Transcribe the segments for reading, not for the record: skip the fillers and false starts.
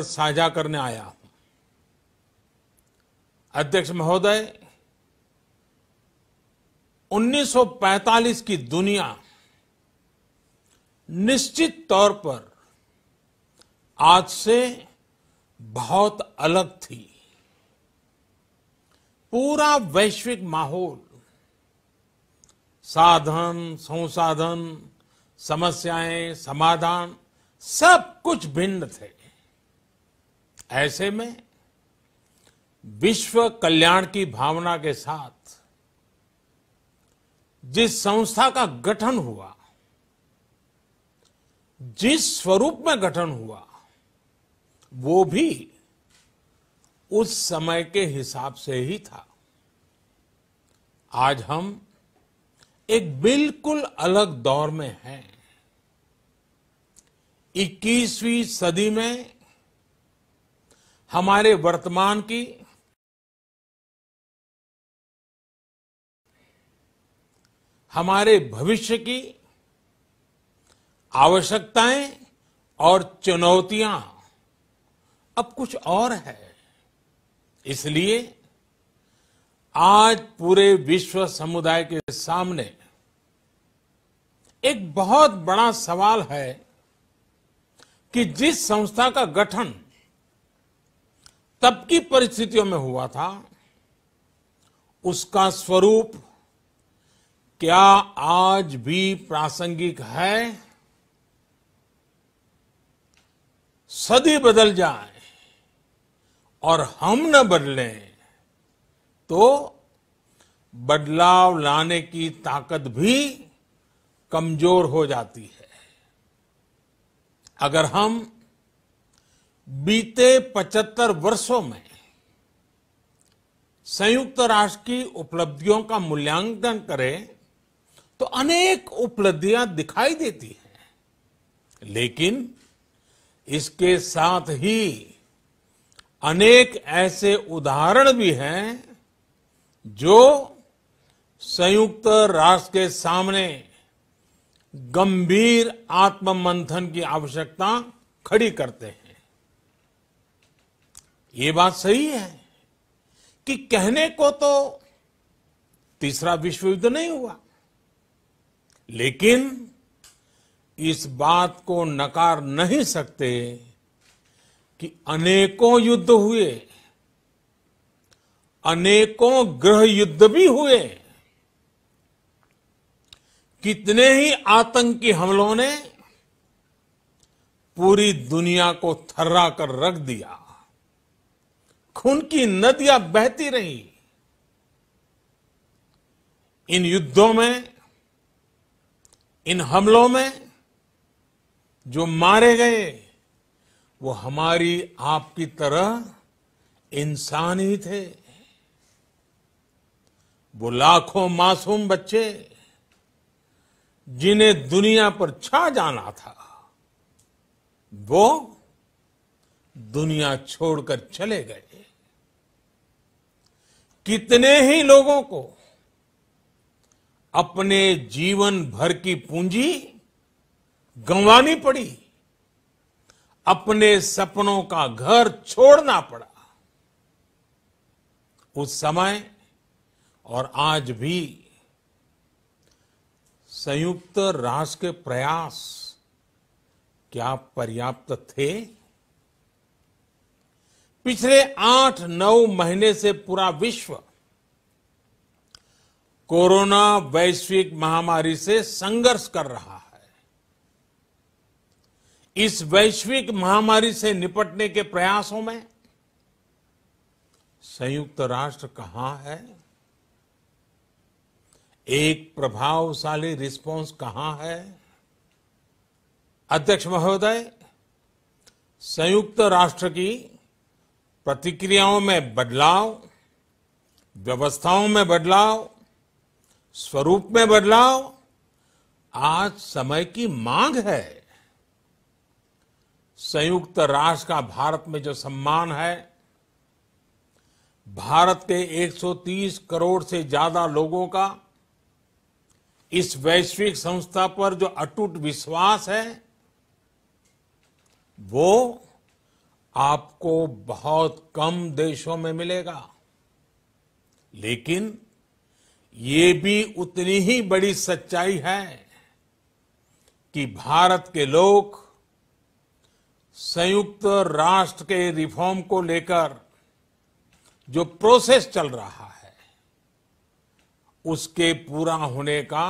साझा करने आया हूं। अध्यक्ष महोदय, 1945 की दुनिया निश्चित तौर पर आज से बहुत अलग थी। पूरा वैश्विक माहौल, साधन, संसाधन, समस्याएं, समाधान सब कुछ भिन्न थे। ऐसे में विश्व कल्याण की भावना के साथ जिस संस्था का गठन हुआ, जिस स्वरूप में गठन हुआ, वो भी उस समय के हिसाब से ही था। आज हम एक बिल्कुल अलग दौर में हैं। 21वीं सदी में हमारे वर्तमान की, हमारे भविष्य की आवश्यकताएं और चुनौतियां अब कुछ और है। इसलिए आज पूरे विश्व समुदाय के सामने एक बहुत बड़ा सवाल है कि जिस संस्था का गठन तब की परिस्थितियों में हुआ था, उसका स्वरूप क्या आज भी प्रासंगिक है? सदी बदल जाए और हम न बदलें तो बदलाव लाने की ताकत भी कमजोर हो जाती है। अगर हम बीते 75 वर्षों में संयुक्त राष्ट्र की उपलब्धियों का मूल्यांकन करें तो अनेक उपलब्धियां दिखाई देती हैं, लेकिन इसके साथ ही अनेक ऐसे उदाहरण भी हैं जो संयुक्त राष्ट्र के सामने गंभीर आत्ममंथन की आवश्यकता खड़ी करते हैं। ये बात सही है कि कहने को तो तीसरा विश्व युद्ध नहीं हुआ, लेकिन इस बात को नकार नहीं सकते कि अनेकों युद्ध हुए, अनेकों गृह युद्ध भी हुए। कितने ही आतंकी हमलों ने पूरी दुनिया को थर्रा कर रख दिया। खून की नदियां बहती रही। इन युद्धों में, इन हमलों में जो मारे गए वो हमारी आपकी तरह इंसान ही थे। वो लाखों मासूम बच्चे जिन्हें दुनिया पर छा जाना था, वो दुनिया छोड़कर चले गए। कितने ही लोगों को अपने जीवन भर की पूंजी गंवानी पड़ी, अपने सपनों का घर छोड़ना पड़ा। उस समय और आज भी संयुक्त राष्ट्र के प्रयास क्या पर्याप्त थे? पिछले 8-9 महीने से पूरा विश्व कोरोना वैश्विक महामारी से संघर्ष कर रहा है। इस वैश्विक महामारी से निपटने के प्रयासों में संयुक्त राष्ट्र कहां है? एक प्रभावशाली रिस्पांस कहां है? अध्यक्ष महोदय, संयुक्त राष्ट्र की प्रतिक्रियाओं में बदलाव, व्यवस्थाओं में बदलाव, स्वरूप में बदलाव आज समय की मांग है। संयुक्त राष्ट्र का भारत में जो सम्मान है, भारत के 130 करोड़ से ज्यादा लोगों का इस वैश्विक संस्था पर जो अटूट विश्वास है, वो आपको बहुत कम देशों में मिलेगा, लेकिन ये भी उतनी ही बड़ी सच्चाई है कि भारत के लोग संयुक्त राष्ट्र के रिफॉर्म को लेकर जो प्रोसेस चल रहा है उसके पूरा होने का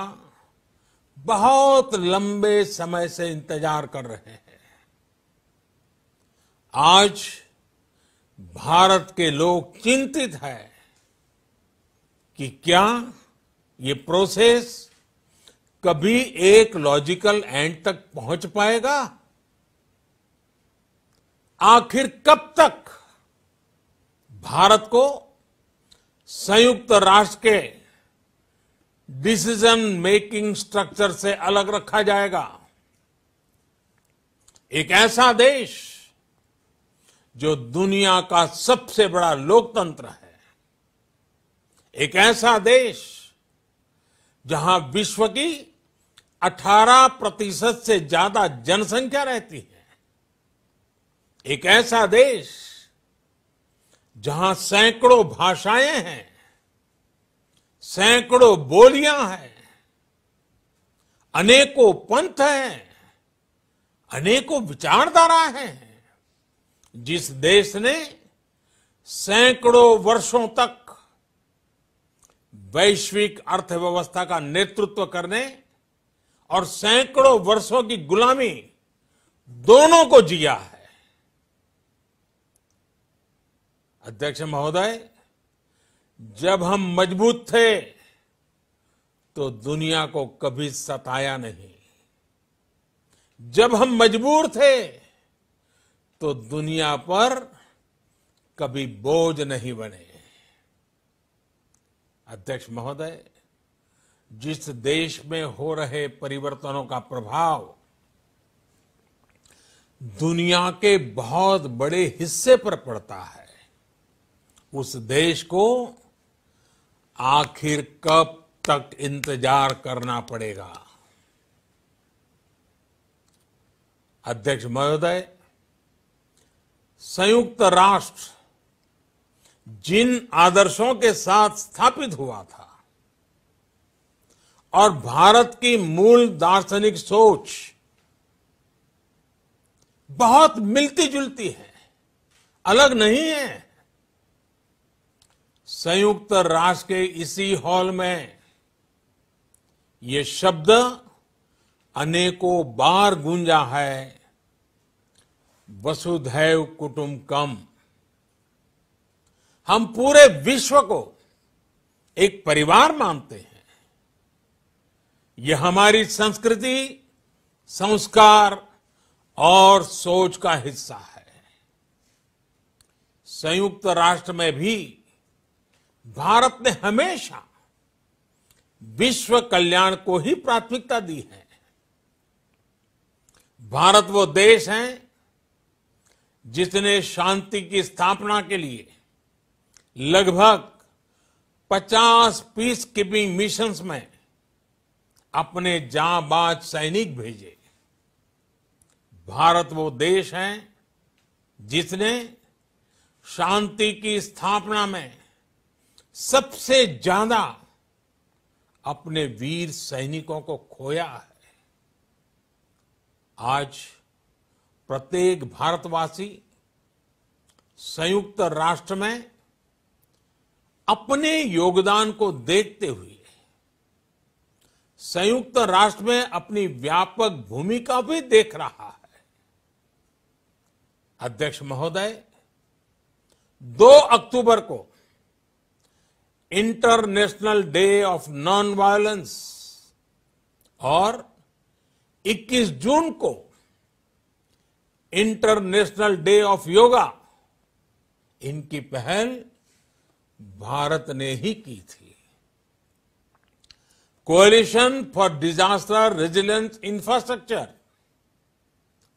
बहुत लंबे समय से इंतजार कर रहे हैं। आज भारत के लोग चिंतित हैं कि क्या ये प्रोसेस कभी एक लॉजिकल एंड तक पहुंच पाएगा। आखिर कब तक भारत को संयुक्त राष्ट्र के डिसीजन मेकिंग स्ट्रक्चर से अलग रखा जाएगा। एक ऐसा देश जो दुनिया का सबसे बड़ा लोकतंत्र है, एक ऐसा देश जहां विश्व की 18% से ज्यादा जनसंख्या रहती है, एक ऐसा देश जहां सैकड़ों भाषाएं हैं, सैकड़ों बोलियां हैं, अनेकों पंथ हैं, अनेकों विचारधारा हैं, जिस देश ने सैकड़ों वर्षों तक वैश्विक अर्थव्यवस्था का नेतृत्व करने और सैकड़ों वर्षों की गुलामी दोनों को जिया है। अध्यक्ष महोदय, जब हम मजबूत थे तो दुनिया को कभी सताया नहीं, जब हम मजबूर थे तो दुनिया पर कभी बोझ नहीं बने। अध्यक्ष महोदय, जिस देश में हो रहे परिवर्तनों का प्रभाव दुनिया के बहुत बड़े हिस्से पर पड़ता है, उस देश को आखिर कब तक इंतजार करना पड़ेगा। अध्यक्ष महोदय, संयुक्त राष्ट्र जिन आदर्शों के साथ स्थापित हुआ था और भारत की मूल दार्शनिक सोच बहुत मिलती जुलती है, अलग नहीं है। संयुक्त राष्ट्र के इसी हॉल में ये शब्द अनेकों बार गूंजा है, वसुधैव कुटुंबकम। हम पूरे विश्व को एक परिवार मानते हैं। ये हमारी संस्कृति, संस्कार और सोच का हिस्सा है। संयुक्त राष्ट्र में भी भारत ने हमेशा विश्व कल्याण को ही प्राथमिकता दी है। भारत वो देश है जिसने शांति की स्थापना के लिए लगभग 50 पीस कीपिंग मिशंस में अपने जांबाज सैनिक भेजे। भारत वो देश है जिसने शांति की स्थापना में सबसे ज्यादा अपने वीर सैनिकों को खोया है। आज प्रत्येक भारतवासी संयुक्त राष्ट्र में अपने योगदान को देखते हुए संयुक्त राष्ट्र में अपनी व्यापक भूमिका भी देख रहा है। अध्यक्ष महोदय, 2 अक्टूबर को international day of non violence और 21 जून को इंटरनेशनल डे ऑफ योगा, इनकी पहल भारत ने ही की थी। Coalition for disaster resilience infrastructure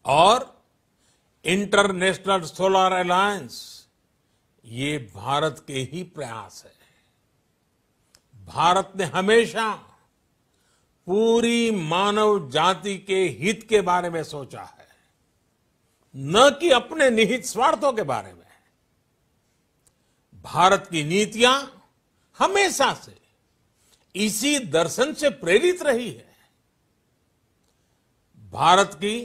और इंटरनेशनल सोलर अलायंस, ये भारत के ही प्रयास है। भारत ने हमेशा पूरी मानव जाति के हित के बारे में सोचा है। न कि अपने निहित स्वार्थों के बारे में। भारत की नीतियां हमेशा से इसी दर्शन से प्रेरित रही है। भारत की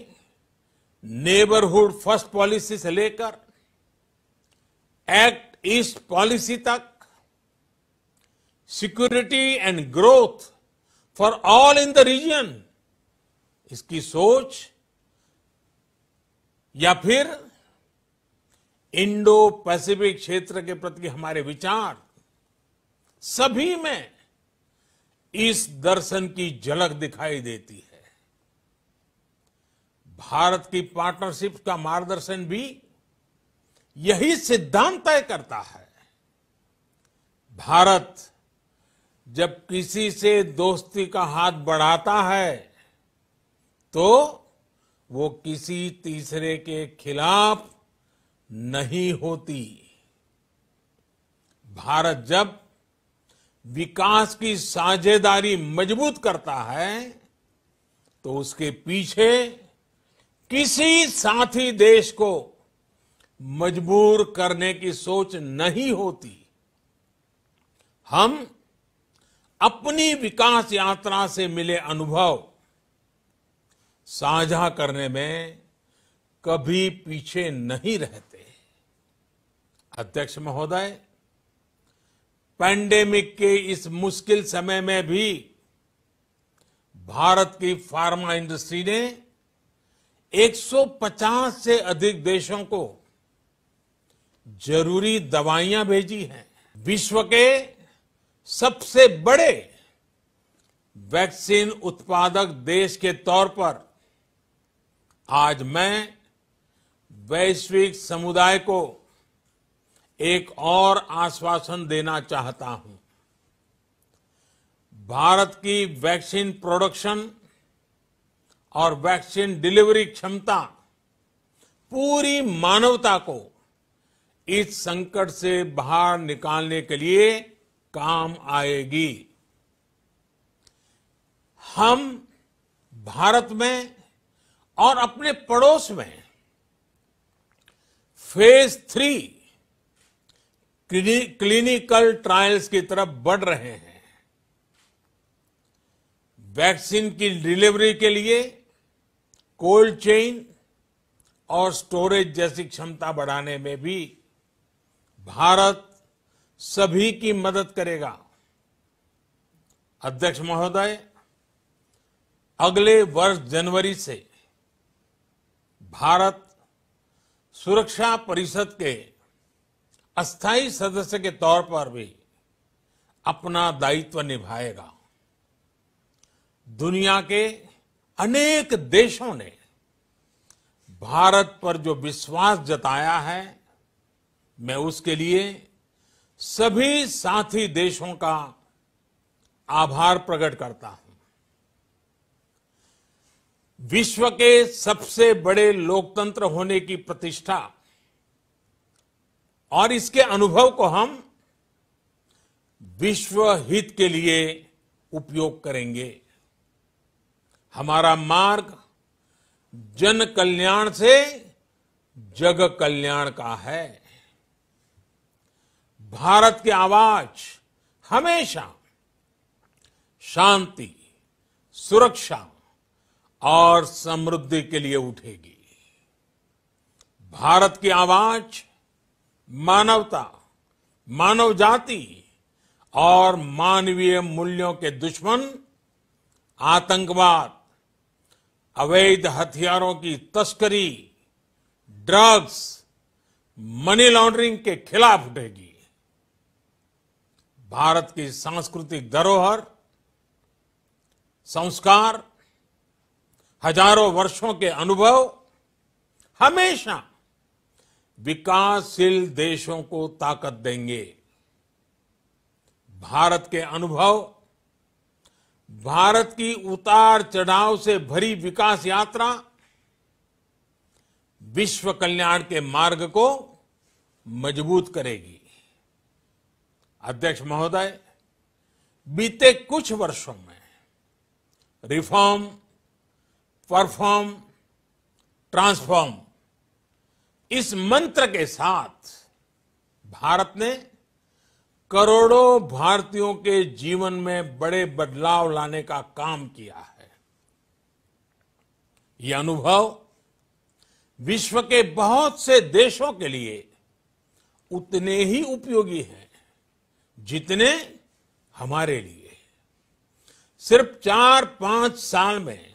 नेबरहुड फर्स्ट पॉलिसी से लेकर एक्ट ईस्ट पॉलिसी तक, security and growth for all in the region, इसकी सोच, या फिर इंडो पैसिफिक क्षेत्र के प्रति हमारे विचार, सभी में इस दर्शन की झलक दिखाई देती है। भारत की पार्टनरशिप का मार्गदर्शन भी यही सिद्धांत तय करता है। भारत जब किसी से दोस्ती का हाथ बढ़ाता है तो वो किसी तीसरे के खिलाफ नहीं होती। भारत जब विकास की साझेदारी मजबूत करता है तो उसके पीछे किसी साथी देश को मजबूर करने की सोच नहीं होती। हम अपनी विकास यात्रा से मिले अनुभव साझा करने में कभी पीछे नहीं रहते। अध्यक्ष महोदय, पैंडेमिक के इस मुश्किल समय में भी भारत की फार्मा इंडस्ट्री ने 150 से अधिक देशों को जरूरी दवाइयां भेजी हैं। विश्व के सबसे बड़े वैक्सीन उत्पादक देश के तौर पर आज मैं वैश्विक समुदाय को एक और आश्वासन देना चाहता हूं। भारत की वैक्सीन प्रोडक्शन और वैक्सीन डिलीवरी क्षमता पूरी मानवता को इस संकट से बाहर निकालने के लिए काम आएगी। हम भारत में और अपने पड़ोस में फेज 3 क्लिनिकल ट्रायल्स की तरफ बढ़ रहे हैं। वैक्सीन की डिलीवरी के लिए कोल्ड चेन और स्टोरेज जैसी क्षमता बढ़ाने में भी भारत सभी की मदद करेगा। अध्यक्ष महोदय, अगले वर्ष जनवरी से भारत सुरक्षा परिषद के अस्थायी सदस्य के तौर पर भी अपना दायित्व निभाएगा। दुनिया के अनेक देशों ने भारत पर जो विश्वास जताया है, मैं उसके लिए सभी साथी देशों का आभार प्रकट करता हूं। विश्व के सबसे बड़े लोकतंत्र होने की प्रतिष्ठा और इसके अनुभव को हम विश्व हित के लिए उपयोग करेंगे। हमारा मार्ग जन कल्याण से जग कल्याण का है। भारत की आवाज हमेशा शांति, सुरक्षा और समृद्धि के लिए उठेगी। भारत की आवाज मानवता, मानव जाति और मानवीय मूल्यों के दुश्मन आतंकवाद, अवैध हथियारों की तस्करी, ड्रग्स, मनी लॉन्ड्रिंग के खिलाफ उठेगी। भारत की सांस्कृतिक धरोहर, संस्कार, हजारों वर्षों के अनुभव हमेशा विकासशील देशों को ताकत देंगे। भारत के अनुभव भारत की उतार चढ़ाव से भरी विकास यात्रा विश्व कल्याण के मार्ग को मजबूत करेगी। अध्यक्ष महोदय, बीते कुछ वर्षों में रिफॉर्म, परफॉर्म, ट्रांसफॉर्म इस मंत्र के साथ भारत ने करोड़ों भारतीयों के जीवन में बड़े बदलाव लाने का काम किया है। यह अनुभव विश्व के बहुत से देशों के लिए उतने ही उपयोगी हैं जितने हमारे लिए। सिर्फ 4-5 साल में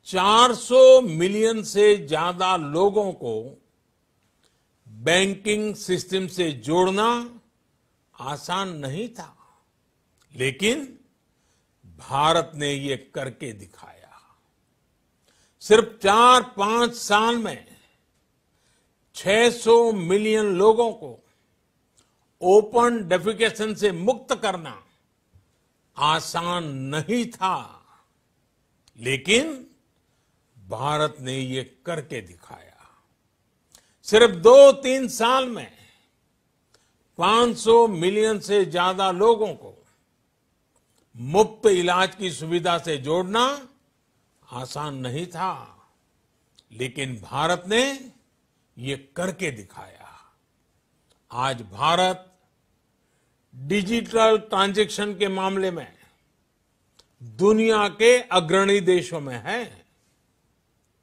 400 मिलियन से ज्यादा लोगों को बैंकिंग सिस्टम से जोड़ना आसान नहीं था, लेकिन भारत ने ये करके दिखाया। सिर्फ 4-5 साल में 600 मिलियन लोगों को ओपन डेफिकेशन से मुक्त करना आसान नहीं था, लेकिन भारत ने ये करके दिखाया। सिर्फ 2-3 साल में 500 मिलियन से ज्यादा लोगों को मुफ्त इलाज की सुविधा से जोड़ना आसान नहीं था, लेकिन भारत ने ये करके दिखाया। आज भारत डिजिटल ट्रांजैक्शन के मामले में दुनिया के अग्रणी देशों में है।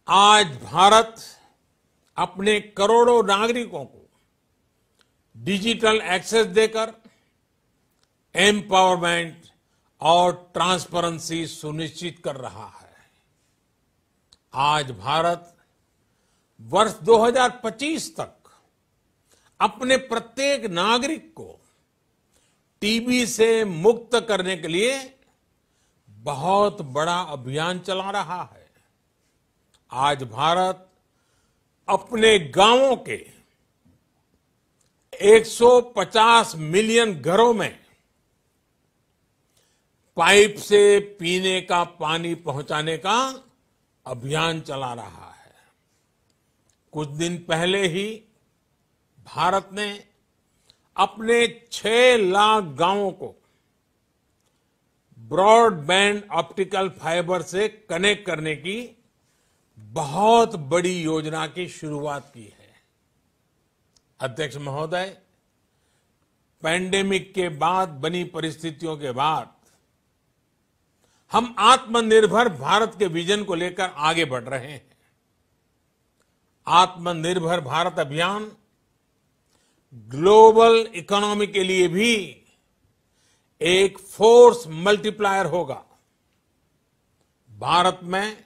आज भारत अपने करोड़ों नागरिकों को डिजिटल एक्सेस देकर एम्पावरमेंट और ट्रांसपेरेंसी सुनिश्चित कर रहा है। आज भारत वर्ष 2025 तक अपने प्रत्येक नागरिक को टीबी से मुक्त करने के लिए बहुत बड़ा अभियान चला रहा है। आज भारत अपने गांवों के 150 मिलियन घरों में पाइप से पीने का पानी पहुंचाने का अभियान चला रहा है। कुछ दिन पहले ही भारत ने अपने 6 लाख गांवों को ब्रॉडबैंड ऑप्टिकल फाइबर से कनेक्ट करने की बहुत बड़ी योजना की शुरुआत की है। अध्यक्ष महोदय, पैंडेमिक के बाद बनी परिस्थितियों के बाद हम आत्मनिर्भर भारत के विजन को लेकर आगे बढ़ रहे हैं। आत्मनिर्भर भारत अभियान ग्लोबल इकोनॉमी के लिए भी एक फोर्स मल्टीप्लायर होगा। भारत में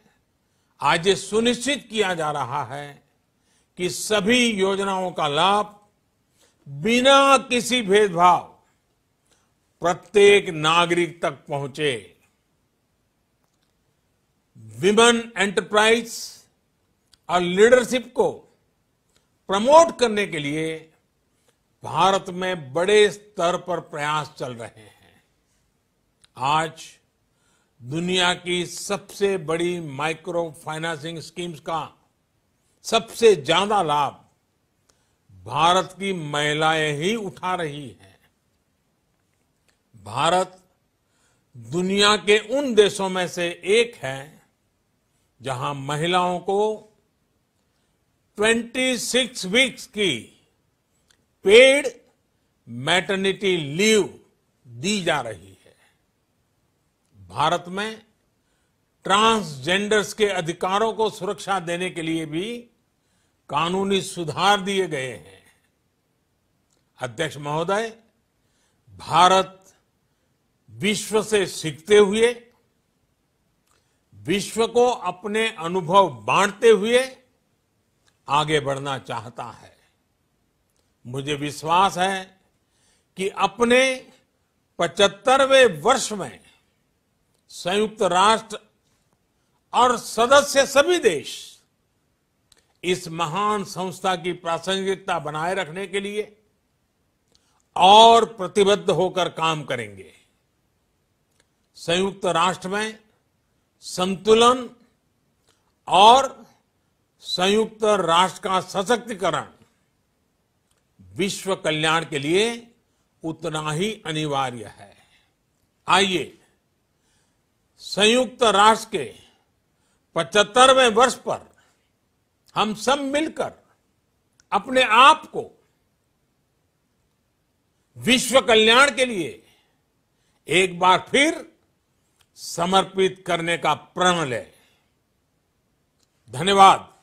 आज ये सुनिश्चित किया जा रहा है कि सभी योजनाओं का लाभ बिना किसी भेदभाव प्रत्येक नागरिक तक पहुंचे। विमेन एंटरप्राइज और लीडरशिप को प्रमोट करने के लिए भारत में बड़े स्तर पर प्रयास चल रहे हैं। आज दुनिया की सबसे बड़ी माइक्रो फाइनेंसिंग स्कीम्स का सबसे ज्यादा लाभ भारत की महिलाएं ही उठा रही हैं। भारत दुनिया के उन देशों में से एक है जहां महिलाओं को 26 वीक्स की पेड मैटरनिटी लीव दी जा रही है। भारत में ट्रांसजेंडर्स के अधिकारों को सुरक्षा देने के लिए भी कानूनी सुधार दिए गए हैं। अध्यक्ष महोदय, भारत विश्व से सीखते हुए, विश्व को अपने अनुभव बांटते हुए आगे बढ़ना चाहता है। मुझे विश्वास है कि अपने 75वें वर्ष में संयुक्त राष्ट्र और सदस्य सभी देश इस महान संस्था की प्रासंगिकता बनाए रखने के लिए और प्रतिबद्ध होकर काम करेंगे। संयुक्त राष्ट्र में संतुलन और संयुक्त राष्ट्र का सशक्तिकरण विश्व कल्याण के लिए उतना ही अनिवार्य है। आइए संयुक्त राष्ट्र के 75वें वर्ष पर हम सब मिलकर अपने आप को विश्व कल्याण के लिए एक बार फिर समर्पित करने का प्रण लें। धन्यवाद।